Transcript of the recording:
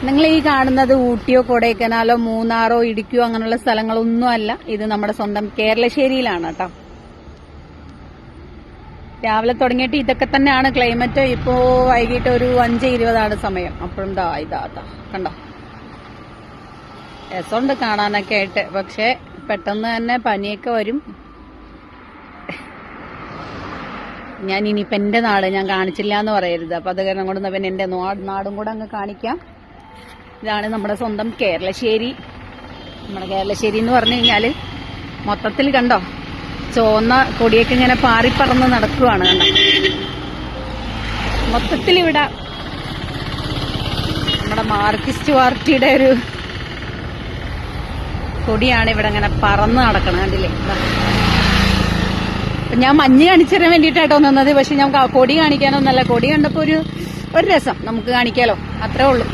നിങ്ങൾ ഈ കാണുന്നത് ഊട്ടിയോ കൊടൈക്കനാലോ മൂന്നാറോ ഇടുക്കിയോ അങ്ങനെയുള്ള സ്ഥലങ്ങളൊന്നും അല്ല. ഇത് നമ്മുടെ സ്വന്തം കേരളശ്ശേരിയിലാണ് കേട്ടോ. രാവിലെ തുടങ്ങിയിട്ട് ഇതൊക്കെ തന്നെയാണ് ക്ലൈമറ്റ്. ഇപ്പോ വൈകിട്ട് ഒരു 5:20 സമയം. അപ്പോഴും ഇതാ കണ്ടോ, രസമുണ്ട് കാണാനൊക്കെ ആയിട്ട്. പക്ഷെ പെട്ടെന്ന് തന്നെ പനിയൊക്കെ വരും. ഞാൻ ഇനിയിപ്പോ എന്റെ നാട് ഞാൻ കാണിച്ചില്ല എന്ന് പറയരുത്. അപ്പൊ അത് കാരണം കൊണ്ട് പിന്നെ എന്റെ നാടും കൂടെ അങ്ങ് കാണിക്കാം. ഇതാണ് നമ്മുടെ സ്വന്തം കേരളശ്ശേരി. നമ്മുടെ കേരളശ്ശേരി എന്ന് പറഞ്ഞു കഴിഞ്ഞാല് മൊത്തത്തിൽ കണ്ടോ, ചുവന്ന കൊടിയൊക്കെ ഇങ്ങനെ പാറിപ്പറന്ന് നടക്കുവാണ്. കണ്ടോ, മൊത്തത്തിൽ ഇവിടെ നമ്മുടെ മാർക്സിസ്റ്റ് പാർട്ടിയുടെ ഒരു കൊടിയാണ് ഇവിടെ ഇങ്ങനെ പറന്ന് നടക്കണം. കണ്ടില്ലേ? ഞാൻ മഞ്ഞ് കാണിച്ചു തരാൻ വേണ്ടിയിട്ടാട്ടോ നിന്നത്. പക്ഷെ ഞാൻ കൊടി കാണിക്കാനൊന്നല്ല. കൊടി കണ്ടപ്പോ ഒരു രസം നമുക്ക് കാണിക്കാലോ, അത്രേ ഉള്ളൂ.